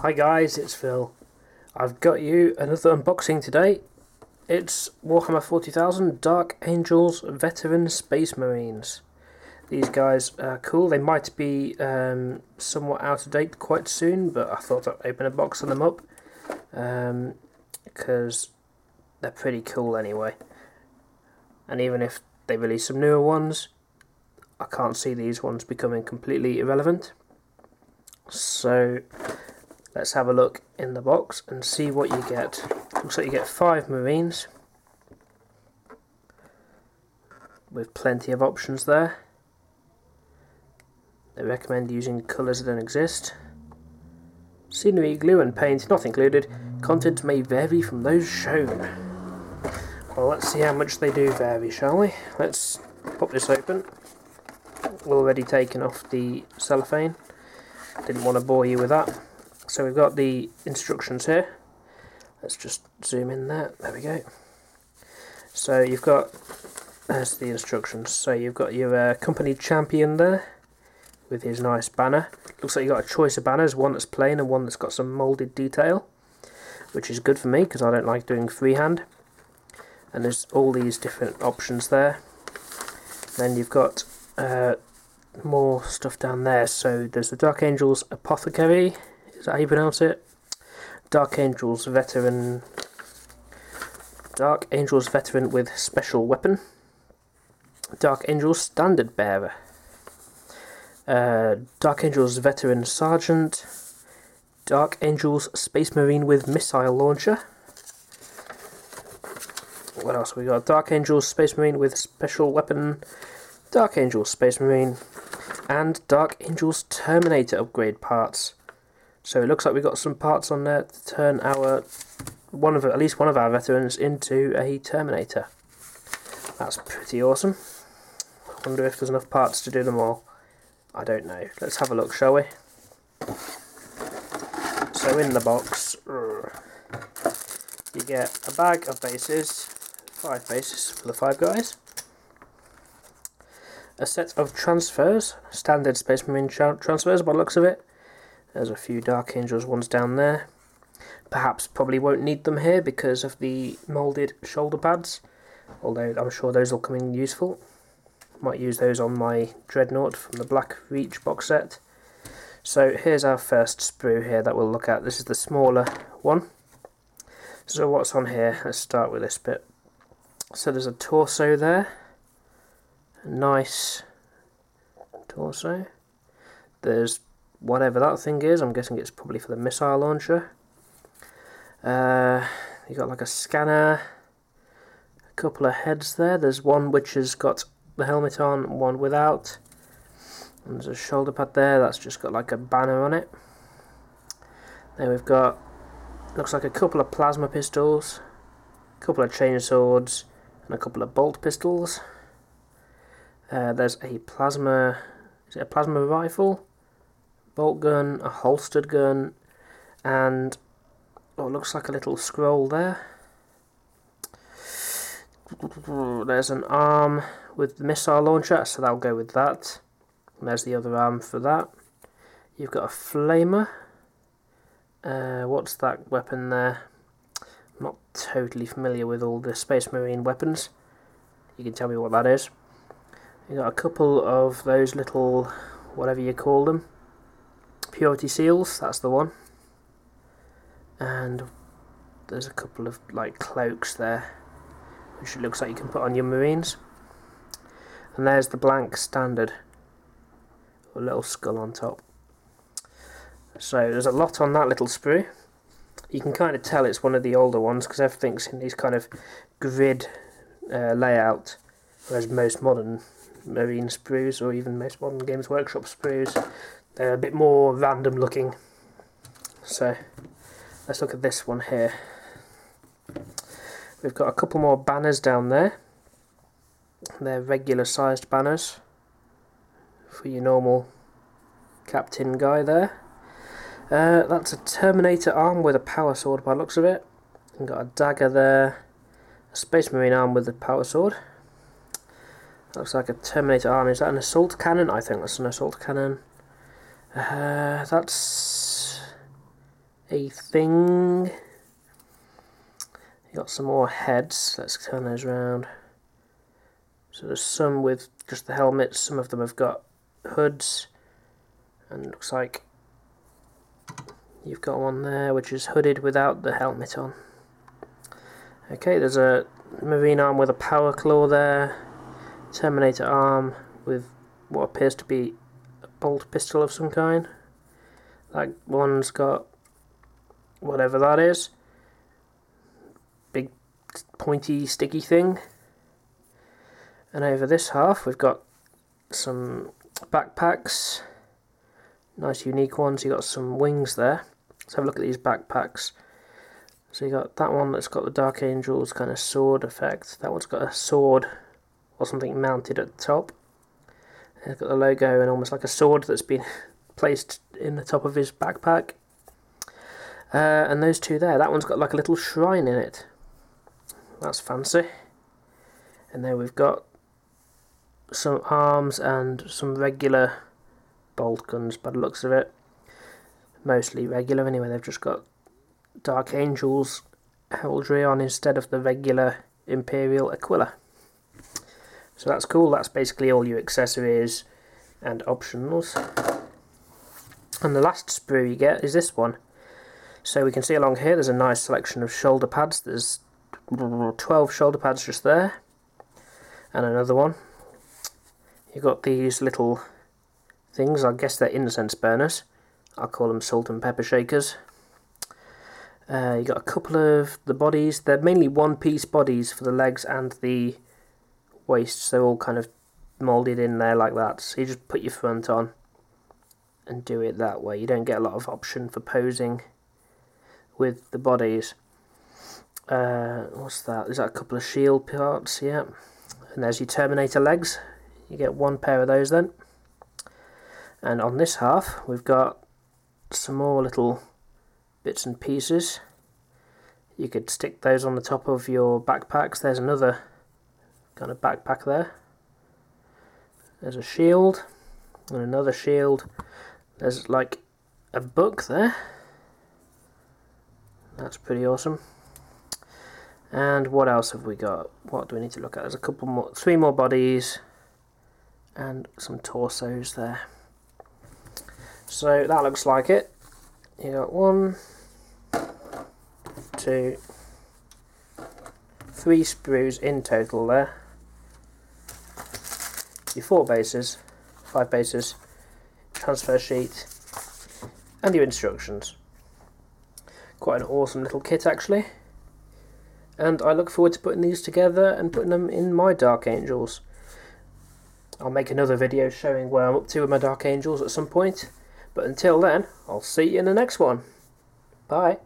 Hi guys, it's Phil. I've got you another unboxing today. It's Warhammer 40,000 Dark Angels Veteran Space Marines. These guys are cool. They might be somewhat out of date quite soon, but I thought I'd open a box of them up because they're pretty cool anyway. And even if they release some newer ones, I can't see these ones becoming completely irrelevant. So let's have a look in the box and see what you get. Looks like you get 5 Marines with plenty of options there. They recommend using colours that don't exist. Scenery, glue and paint not included. Content may vary from those shown. Well, let's see how much they do vary, shall we? Let's pop this open. Already taken off the cellophane. Didn't want to bore you with that. So we've got the instructions here. Let's just zoom in there. There we go. So you've got, there's the instructions. So you've got your company champion there with his nice banner. Looks like you've got a choice of banners, one that's plain and one that's got some moulded detail, which is good for me because I don't like doing freehand. And there's all these different options there. Then you've got more stuff down there. So there's the Dark Angels Apothecary, is that how you pronounce it? Dark Angels Veteran with Special Weapon. Dark Angels Standard Bearer. Dark Angels Veteran Sergeant. Dark Angels Space Marine with Missile Launcher. What else have we got? Dark Angels Space Marine with Special Weapon. Dark Angels Space Marine. And Dark Angels Terminator upgrade parts. So it looks like we've got some parts on there to turn at least one of our veterans into a Terminator. That's pretty awesome. I wonder if there's enough parts to do them all. I don't know. Let's have a look, shall we? So in the box, you get a bag of bases, 5 bases for the 5 guys. A set of transfers, standard Space Marine transfers by the looks of it. There's a few Dark Angels ones down there. Perhaps probably won't need them here because of the moulded shoulder pads, although I'm sure those will come in useful. Might use those on my Dreadnought from the Black Reach box set. So here's our first sprue here that we'll look at. This is the smaller one. So what's on here? Let's start with this bit. So there's a torso there. A nice torso. There's whatever that thing is. I'm guessing it's probably for the missile launcher. You got like a scanner. A couple of heads there. There's one which has got the helmet on, one without. And there's a shoulder pad there that's just got like a banner on it. Then we've got, looks like a couple of plasma pistols, a couple of chain swords, and a couple of bolt pistols. There's a plasma, is it a plasma rifle? Bolt gun, a holstered gun, and oh, it looks like a little scroll there. There's an arm with the missile launcher, so that'll go with that. And there's the other arm for that. You've got a flamer. What's that weapon there? I'm not totally familiar with all the Space Marine weapons. You can tell me what that is. You've got a couple of those little, whatever you call them, Purity Seals, that's the one. And there's a couple of like cloaks there, which it looks like you can put on your Marines. And there's the blank standard, a little skull on top. So there's a lot on that little sprue. You can kind of tell it's one of the older ones because everything's in these kind of grid layout, whereas most modern Marine sprues, or even most modern Games Workshop sprues, they're a bit more random looking. So let's look at this one here. We've got a couple more banners down there. They're regular sized banners for your normal captain guy there. That's a Terminator arm with a power sword by the looks of it. You've got a dagger there, a Space Marine arm with a power sword. Looks like a Terminator arm. Is that an assault cannon? I think that's an assault cannon. That's a thing. You got some more heads. Let's turn those around. So there's some with just the helmets. Some of them have got hoods, and it looks like you've got one there which is hooded without the helmet on. Okay, there's a marine arm with a power claw there. Terminator arm with what appears to be a bolt pistol of some kind. That one's got whatever that is. Big pointy sticky thing. And over this half we've got some backpacks. Nice unique ones. You got some wings there. Let's have a look at these backpacks. So you got that one that's got the Dark Angels kind of sword effect. That one's got a sword or something mounted at the top. It's got the logo and almost like a sword that's been placed in the top of his backpack. And those two there, that one's got like a little shrine in it. That's fancy. And there we've got some arms and some regular bolt guns by the looks of it. Mostly regular anyway, they've just got Dark Angels heraldry on instead of the regular Imperial Aquila. So that's cool. That's basically all your accessories and optionals. And the last sprue you get is this one. So we can see along here there's a nice selection of shoulder pads. There's 12 shoulder pads just there. And another one. You've got these little things, I guess they're incense burners. I'll call them salt and pepper shakers. You got a couple of the bodies. They're mainly one-piece bodies for the legs and the waists. They're all kind of moulded in there like that. So you just put your front on and do it that way. You don't get a lot of option for posing with the bodies. What's that? Is that a couple of shield parts? Yeah. And there's your Terminator legs. You get one pair of those then. And on this half we've got some more little bits and pieces. You could stick those on the top of your backpacks. There's another kind of backpack there. There's a shield and another shield. There's like a book there. That's pretty awesome. And what else have we got? What do we need to look at? There's a couple more, 3 more bodies and some torsos there. So that looks like it. You got 1, 2, 3 sprues in total there. Your 4 bases, 5 bases, transfer sheet, and your instructions. Quite an awesome little kit actually. And I look forward to putting these together and putting them in my Dark Angels. I'll make another video showing where I'm up to with my Dark Angels at some point. But until then, I'll see you in the next one. Bye.